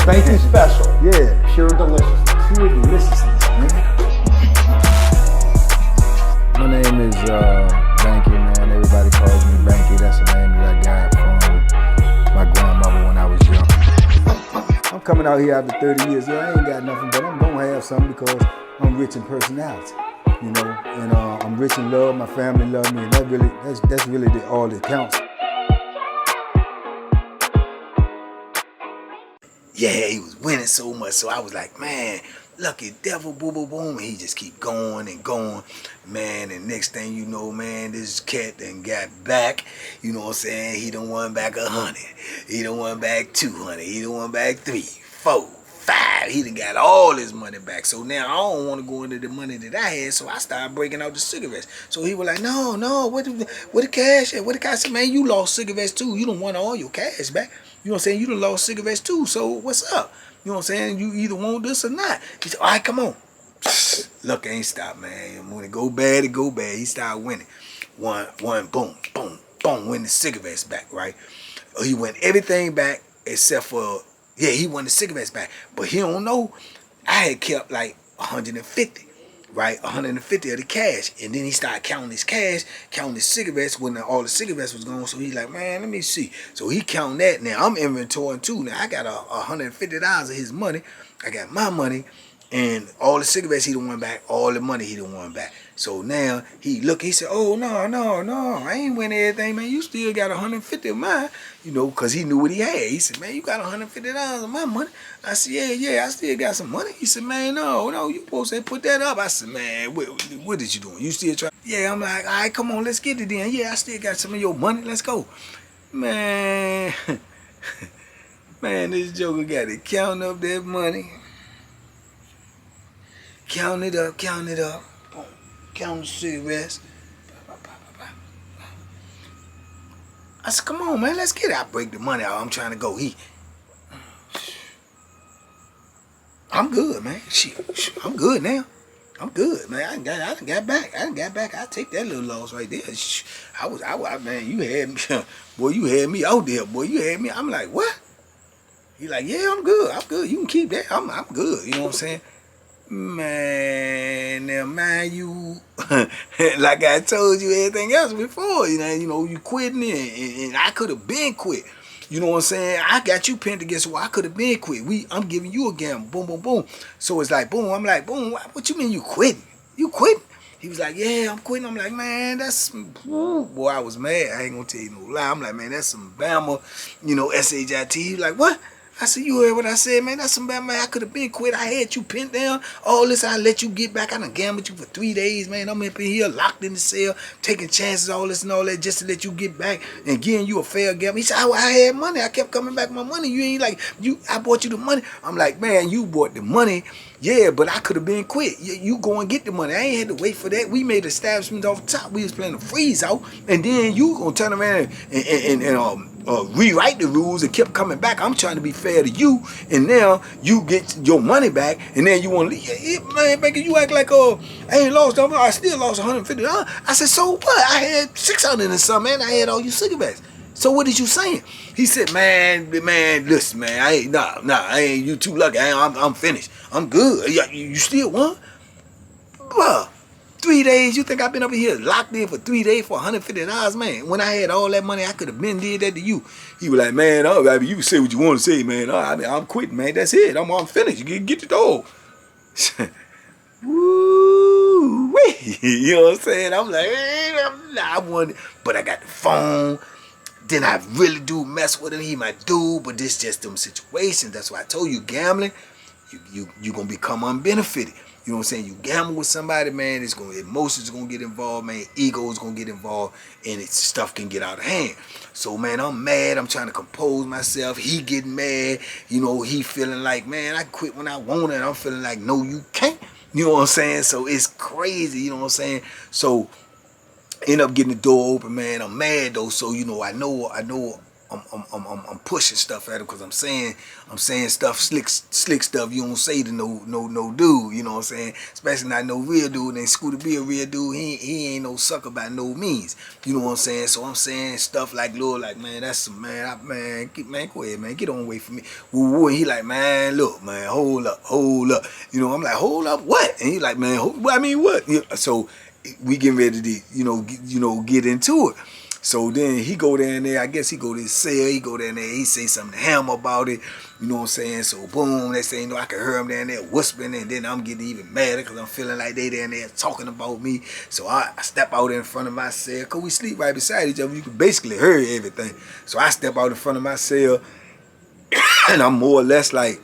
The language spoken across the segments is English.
Banky special. Yeah. Pure deliciousness. Pure deliciousness, man. My name is Banky, man. Everybody calls me Banky. That's the name that I got from my grandmother when I was young. I'm coming out here after 30 years. Yeah, I ain't got nothing, but I'm gonna have something because I'm rich in personality, you know, and I'm rich in love. My family love me, and that's really all that counts. Yeah, he was winning so much, so I was like, man, lucky devil, boom, boom, boom, and he just keep going and going, man, and next thing you know, man, this cat done got back, you know what I'm saying, he done won back 100, he done won back 200, he done won back 3, 4, 5, he done got all his money back, so now I don't want to go into the money that I had, so I started breaking out the cigarettes, so he was like, no, what the cash at, what the cash, I said, man, you lost cigarettes too, you done won all your cash back. You know what I'm saying? You done lost cigarettes too, so what's up? You know what I'm saying? You either want this or not. He said, all right, come on. Luck ain't stopped, man. When it go bad, it go bad. He started winning. One, boom, boom, boom, win the cigarettes back, right? He won everything back except for, yeah, he won the cigarettes back. But he don't know, I had kept like 150. Right, 150 of the cash, and then he started counting his cash, counting his cigarettes when all the cigarettes was gone. So he's like, man, let me see. So he counting that. Now I'm inventorying too. Now I got $150 of his money. I got my money, and all the cigarettes he done won back, all the money he done won back. So now he said, oh no, I ain't win everything, man. You still got 150 of mine, you know, because he knew what he had. He said, man, you got $150 of my money. I said, yeah, I still got some money. He said, man, no, you supposed to put that up. I said, man, what is you doing? You still trying? Yeah, I'm like, all right, come on, let's get it then. Yeah, I still got some of your money. Let's go. Man, man, this joker got to count up that money. Count it up. Boom. Count the cigarettes. I said, come on, man, let's get it. I break the money out. I'm trying to go. I'm good, man. I'm good now. I'm good, man. I done got back. I take that little loss right there. I man, you had me, boy. You had me out there, boy. You had me. I'm like, what? He like, yeah, I'm good. You can keep that. I'm good. You know what I'm saying? Man, now mind you, like I told you everything else before, you know, you quitting and I could have been quit. You know what I'm saying? I got you pinned against why I could have been quit. I'm giving you a gamble. Boom, boom, boom. So it's like, boom. I'm like, boom, what you mean you quitting? You quitting? He was like, yeah, I'm quitting. I'm like, man, that's some, boy, I was mad. I ain't gonna tell you no lie. I'm like, man, that's some Bama, you know, SHIT. He was like, what? I said, you heard what I said, man. That's some bad, man. I could have been quit. I had you pinned down. All this, I let you get back. I done gambled you for 3 days, man. I'm up in here locked in the cell, taking chances, all this and all that, just to let you get back and getting you a fair gamble. He said, I had money. I kept coming back my money. You ain't like, I bought you the money. I'm like, man, you bought the money. Yeah, but I could have been quit. You go and get the money. I ain't had to wait for that. We made establishments off the top. We was playing the freeze out. And then you gonna turn around and rewrite the rules and kept coming back. I'm trying to be fair to you, and now you get your money back, and then you want to leave. Man, Banky, you act like, I ain't lost. I still lost $150. I said, so what? I had 600 and something, man. I had all your cigarettes. So what is you saying? He said, man, listen, man, I ain't, I ain't, you too lucky. I'm finished. I'm good. You still won? Bruh. 3 days, you think I've been over here locked in for 3 days for $150, man? When I had all that money, I could have been did that to you. He was like, man, all right, you can say what you want to say, man. I'm quitting, man. That's it. I'm finished. You get the dog. Woo wee. You know what I'm saying? I'm like, I wanted, but I got the phone. Then I really do mess with him. He my dude, but this just them situations. That's why I told you, gambling, you gonna become unbenefited. You know what I'm saying? You gamble with somebody, man, emotions gonna get involved, man, ego is gonna get involved, and stuff can get out of hand. So, man, I'm mad. I'm trying to compose myself. He getting mad. You know, he feeling like, man, I quit when I want it. And I'm feeling like, no, you can't. You know what I'm saying? So it's crazy. You know what I'm saying? So end up getting the door open, man. I'm mad though. So, you know, I know I'm pushing stuff at him because I'm saying stuff, slick stuff you don't say to no dude, you know what I'm saying? Especially not no real dude. And Scooty be a real dude. He ain't no sucker by no means. You know what I'm saying? So I'm saying stuff like, Lord, like, man, that's some man, go ahead, man, get on away from me. Woo woo. And he like, man, look, man, hold up. You know, I'm like, hold up, what? And he like, man, I mean, what? So we getting ready to, get into it. So then he go down there, I guess he go to his cell, he go down there, he say something to him about it, you know what I'm saying? So boom, they say, I can hear him down there whispering, and then I'm getting even madder because I'm feeling like they down there talking about me. So I step out in front of my cell, because we sleep right beside each other, you can basically hear everything. So I step out in front of my cell, and I'm more or less like,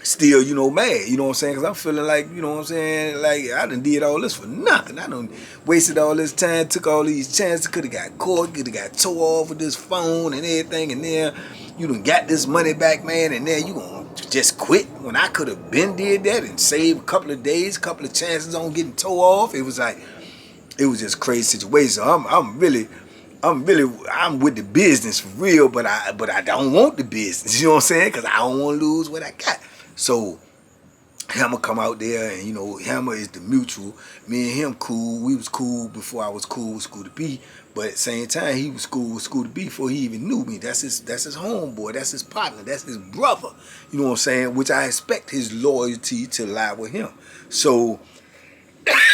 still, mad, you know what I'm saying? Because I'm feeling like, you know what I'm saying, like I done did all this for nothing. I done wasted all this time, took all these chances, could have got caught, could have got tore off with this phone and everything, and then you done got this money back, man, and then you gonna just quit when I could have been did that and saved a couple of days, couple of chances on getting tore off. It was just crazy situation. So I'm with the business for real, but I don't want the business, you know what I'm saying? Because I don't want to lose what I got. So Hammer come out there, and Hammer is the mutual. Me and him cool. We was cool before I was cool with Scooty B. But at the same time, he was cool with Scooty B before he even knew me. That's his homeboy. That's his partner. That's his brother. You know what I'm saying? Which I expect his loyalty to lie with him. So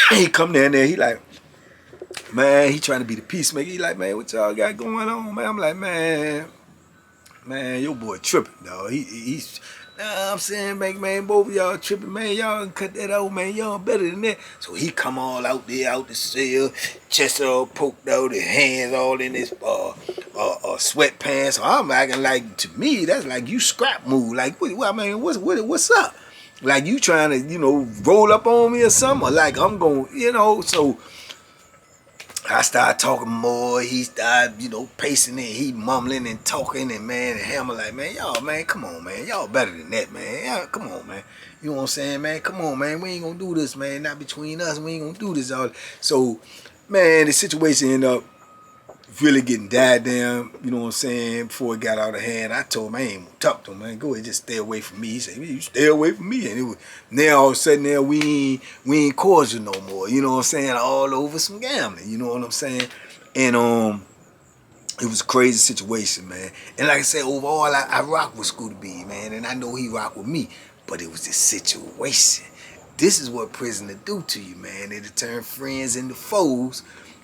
he come down there. He like, man, he trying to be the peacemaker. He like, man, what y'all got going on, man? I'm like, man, your boy tripping, dog. He's. I'm saying, man, both of y'all tripping, man. Y'all can cut that out, man. Y'all better than that. So he come all out there, out the cell, chest all poked out, his hands all in his sweatpants. So I'm acting like, to me, that's like you scrap move. Like, what's up? Like you trying to, roll up on me or something? Or like I'm going, so I started talking more. He started, pacing and he mumbling and talking, and man, and Hammer like, man, y'all, man, come on, man, y'all better than that, man. Y'all, come on, man. You know what I'm saying, man? Come on, man. We ain't gonna do this, man. Not between us. We ain't gonna do this all. So, man, the situation ended up really getting died down, you know what I'm saying, before it got out of hand. I told him I ain't gonna talk to him, man. Go ahead, just stay away from me. He said, you stay away from me. And it was, now all of a sudden now we ain't cordial no more, you know what I'm saying, all over some gambling, you know what I'm saying? And it was a crazy situation, man. And like I said, overall I rock with Scooty B, man, and I know he rock with me, but it was this situation. This is what prison do to you, man. It'll turn friends into foes.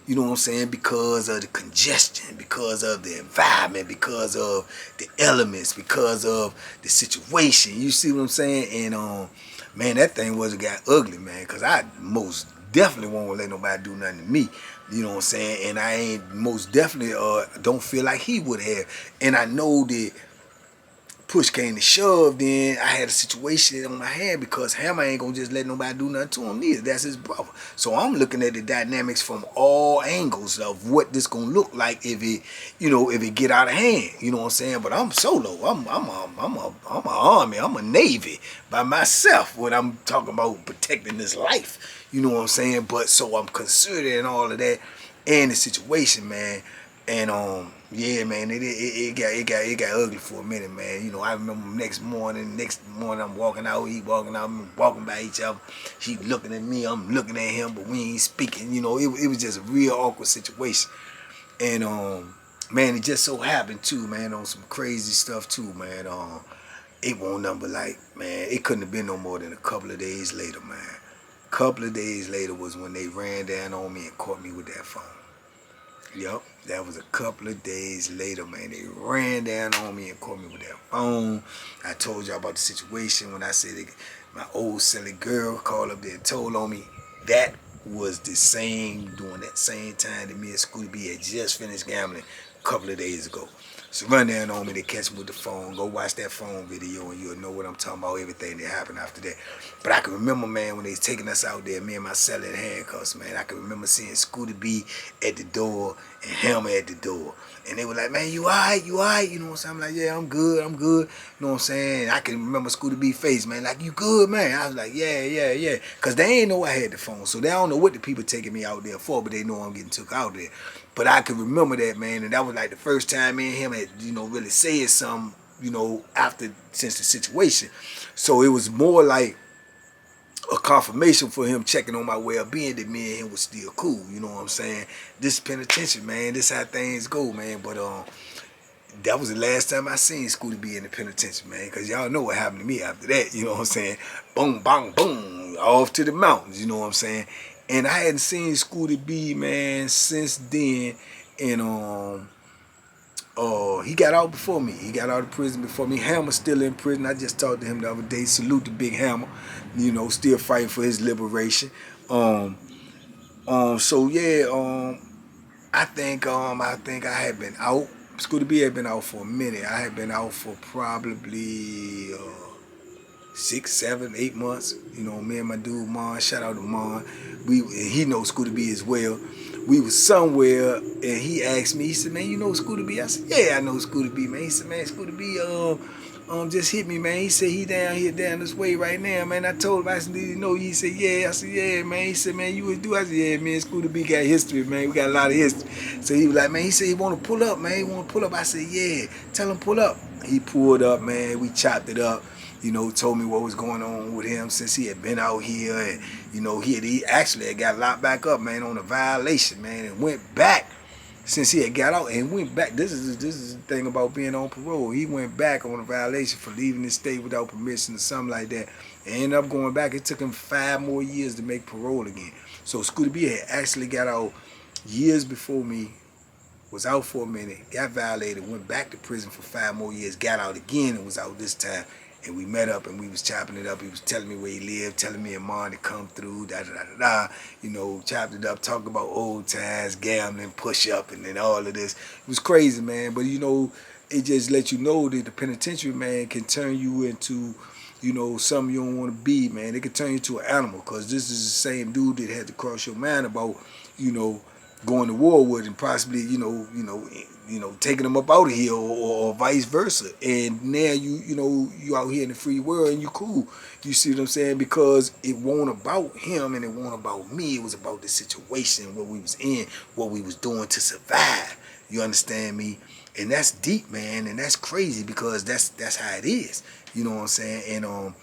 You know what I'm saying? Because of the congestion, because of the environment, because of the elements, because of the situation. You see what I'm saying? And man, that thing got ugly, man. Because I most definitely won't let nobody do nothing to me. You know what I'm saying? And I ain't most definitely don't feel like he would have. And I know that push came to shove, then I had a situation on my hand because Hammer ain't gonna just let nobody do nothing to him neither. That's his brother. So I'm looking at the dynamics from all angles of what this gonna look like if it get out of hand. You know what I'm saying? But I'm solo. I'm a army. I'm a navy by myself when I'm talking about protecting this life. You know what I'm saying? But so I'm considering all of that and the situation, man. And yeah, man, it got ugly for a minute, man. I remember next morning I'm walking out, he walking out, I'm walking by each other. He looking at me, I'm looking at him, but we ain't speaking. It was just a real awkward situation. And man, it just so happened too, man, on some crazy stuff too, man. It won't number like, man, it couldn't have been no more than a couple of days later, man. A couple of days later was when they ran down on me and caught me with that phone. Yup, that was a couple of days later, man. They ran down on me and caught me with that phone. I told y'all about the situation when I said my old silly girl called up there and told on me. That was the same, during that same time that me and Scooty B had just finished gambling a couple of days ago. So run down on me, they catch me with the phone. Go watch that phone video and you'll know what I'm talking about, everything that happened after that. But I can remember, man, when they was taking us out there, me and my celly in handcuffs, man. I can remember seeing Scooty B at the door and Hammer at the door. And they were like, man, you all right? You all right? You know what I'm saying? I'm like, yeah, I'm good. You know what I'm saying? I can remember Scooty B's face, man, like, you good, man? I was like, yeah. Because they ain't know I had the phone. So they don't know what the people taking me out there for, but they know I'm getting took out there. But I can remember that, man, and that was like the first time me and him had, you know, really said something, you know, since the situation. So it was more like a confirmation for him checking on my well-being that me and him was still cool. You know what I'm saying? This penitentiary, man, this how things go, man. But that was the last time I seen Scooty B in the penitentiary, man, because y'all know what happened to me after that. You know what I'm saying? Boom, bang, boom, off to the mountains. You know what I'm saying? And I hadn't seen Scooty B, man, since then. And he got out before me. He got out of prison before me. Hammer's still in prison. I just talked to him the other day. Salute the big Hammer. You know, still fighting for his liberation. So yeah, I think I had been out. Scooty B had been out for a minute. I had been out for probably 6, 7, 8 months. You know, me and my dude Mon, shout out to Mon. He knows Scooty B as well. We was somewhere and he asked me, he said, man, you know Scooty B? I said, yeah, I know Scooty B, man. He said, man, Scooty B just hit me, man. He said he down this way right now, man. I told him, I said, did you know? He said, yeah. I said, yeah, man. He said, man, you would do? I said, yeah, man, Scooty B got history, man. We got a lot of history. So he was like, man, he said he want to pull up, man. He want to pull up. I said, yeah, tell him pull up. He pulled up, man. We chopped it up. You know, told me what was going on with him since he had been out here. And, you know, he actually had got locked back up, man, on a violation, man, and went back since he had got out and went back. This is the thing about being on parole. He went back on a violation for leaving the state without permission or something like that. And ended up going back. It took him 5 more years to make parole again. So Scooty B had actually got out years before me, was out for a minute, got violated, went back to prison for 5 more years, got out again and was out this time. And we met up and we was chopping it up. He was telling me where he lived, telling me and Mon to come through, da-da-da-da-da. You know, chopped it up, talking about old times, gambling, push-up, and then all of this. It was crazy, man. But, you know, it just let you know that the penitentiary, man, can turn you into, you know, something you don't want to be, man. It can turn you into an animal, because this is the same dude that had to cross your mind about, you know, going to war with and possibly, you know, taking them up out of here or vice versa. And now you out here in the free world and you cool. You see what I'm saying? Because it wasn't about him and it wasn't about me. It was about the situation, what we was in, what we was doing to survive. You understand me? And that's deep, man, and that's crazy because that's how it is. You know what I'm saying? And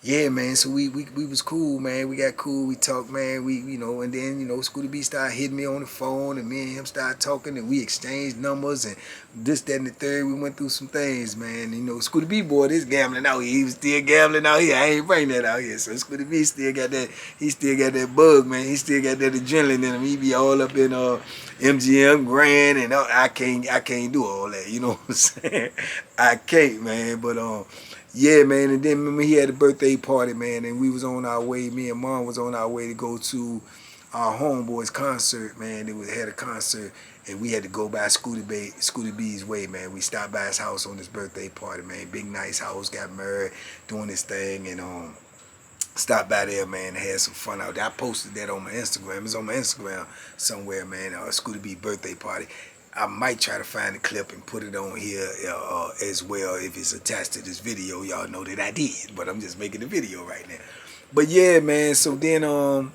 yeah, man, so we was cool, man. We got cool, we talked, man, you know, and then, you know, Scooty B started hitting me on the phone and me and him started talking and we exchanged numbers and this, that, and the third. We went through some things, man. You know, Scooty B boy, this gambling out here. He was still gambling out here. I ain't bring that out here. So Scooty B still got that bug, man. He still got that adrenaline in him. He be all up in MGM Grand and I can't do all that, you know what I'm saying? I can't, man, but yeah, man, and then remember he had a birthday party, man, and we was on our way, me and Mom was on our way to go to our homeboy's concert, man. They had a concert, and we had to go by Scooty B's way, man. We stopped by his house on his birthday party, man. Big, nice house, got married, doing this thing, and stopped by there, man, and had some fun out there. I posted that on my Instagram. It's on my Instagram somewhere, man, Scooty B birthday party. I might try to find a clip and put it on here as well if it's attached to this video. Y'all know that I did, but I'm just making the video right now. But yeah, man, so then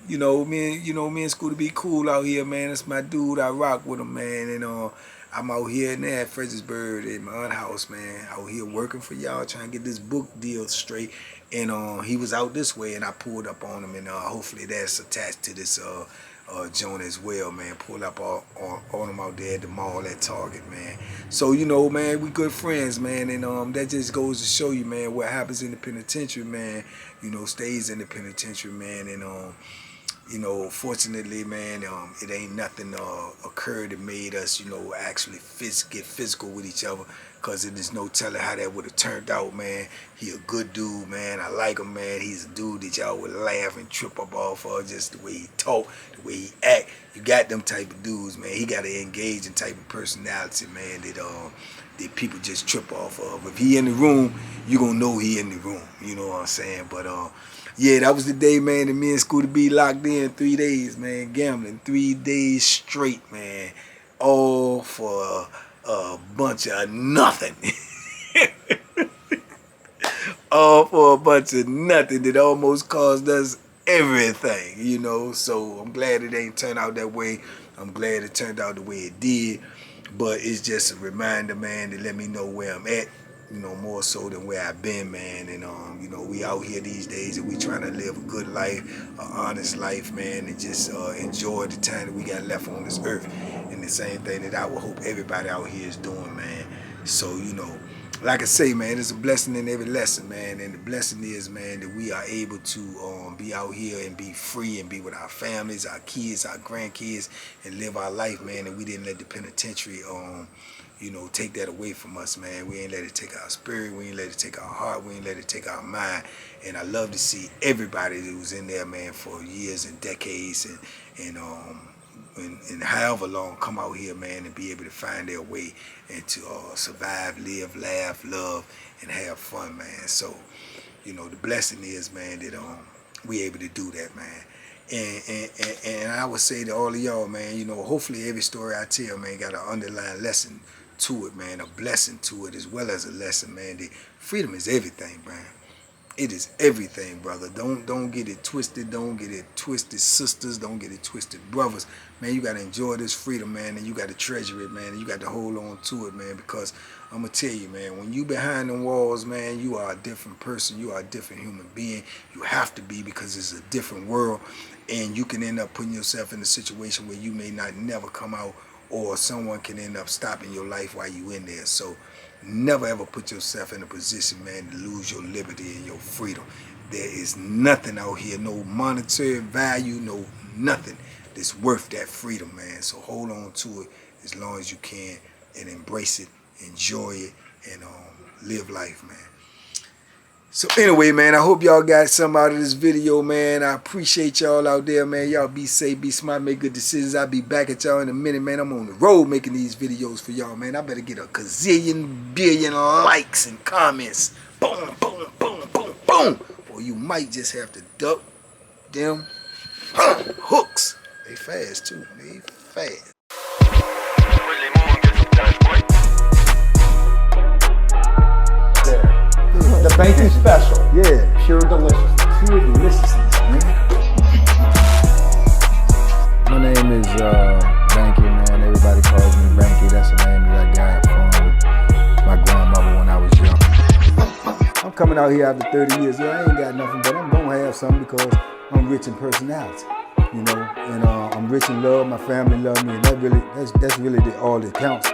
you know, me and Scooty B cool out here, man. That's my dude. I rock with him, man. And I'm out here now at Fredericksburg at my aunt's house, man. Out here working for y'all, trying to get this book deal straight. And he was out this way, and I pulled up on him, and hopefully that's attached to this joint as well, man. Pull up on him out there at the mall at Target, man. So, you know, man, we good friends, man, and that just goes to show you, man, what happens in the penitentiary, man, you know, stays in the penitentiary, man. And you know, fortunately, man, it ain't nothing occurred that made us, you know, actually get physical with each other, because it is no telling how that would have turned out, man. He a good dude, man. I like him, man. He's a dude that y'all would laugh and trip up off of, just the way he talk, the way he act. You got them type of dudes, man. He got an engaging type of personality, man, that people just trip off of. If he in the room, you gonna know he in the room. You know what I'm saying? But yeah, that was the day, man, that me and Scooty B locked in 3 days, man, gambling. 3 days straight, man. All for a bunch of nothing. All for a bunch of nothing that almost cost us everything, you know. So I'm glad it ain't turned out that way. I'm glad it turned out the way it did. But it's just a reminder, man, to let me know where I'm at, you know, more so than where I've been, man. And, you know, we out here these days and we trying to live a good life, an honest life, man, and just enjoy the time that we got left on this earth. And the same thing that I would hope everybody out here is doing, man. So, you know, like I say, man, it's a blessing in every lesson, man. And the blessing is, man, that we are able to be out here and be free and be with our families, our kids, our grandkids, and live our life, man. And we didn't let the penitentiary, you know, take that away from us, man. We ain't let it take our spirit. We ain't let it take our heart. We ain't let it take our mind. And I love to see everybody that was in there, man, for years and decades and however long come out here, man, and be able to find their way and to survive, live, laugh, love, and have fun, man. So, you know, the blessing is, man, that we able to do that, man. And I would say to all of y'all, man, you know, hopefully every story I tell, man, got an underlying lesson to it, man, a blessing to it as well as a lesson, man. That freedom is everything, man. It is everything, brother. Don't get it twisted. Don't get it twisted, sisters. Don't get it twisted, brothers. Man, you got to enjoy this freedom, man, and you got to treasure it, man, and you got to hold on to it, man, because I'm going to tell you, man, when you behind them walls, man, you are a different person. You are a different human being. You have to be, because it's a different world, and you can end up putting yourself in a situation where you may not never come out, or someone can end up stopping your life while you in there. So never ever put yourself in a position, man, to lose your liberty and your freedom. There is nothing out here, no monetary value, no nothing that's worth that freedom, man. So hold on to it as long as you can and embrace it, enjoy it, and live life, man. So anyway, man, I hope y'all got something out of this video, man. I appreciate y'all out there, man. Y'all be safe, be smart, make good decisions. I'll be back at y'all in a minute, man. I'm on the road making these videos for y'all, man. I better get a gazillion, billion likes and comments. Boom, boom, boom, boom, boom. Or you might just have to duck them hooks. They fast, too. They fast. The Banky Special. Yeah. Pure deliciousness. Pure deliciousness, man. My name is Banky, man. Everybody calls me Banky. That's the name that I got from my grandmother when I was young. I'm coming out here after 30 years. Yeah, I ain't got nothing, but I'm going to have something because I'm rich in personality, you know. And I'm rich in love. My family love me, and that's really all that counts.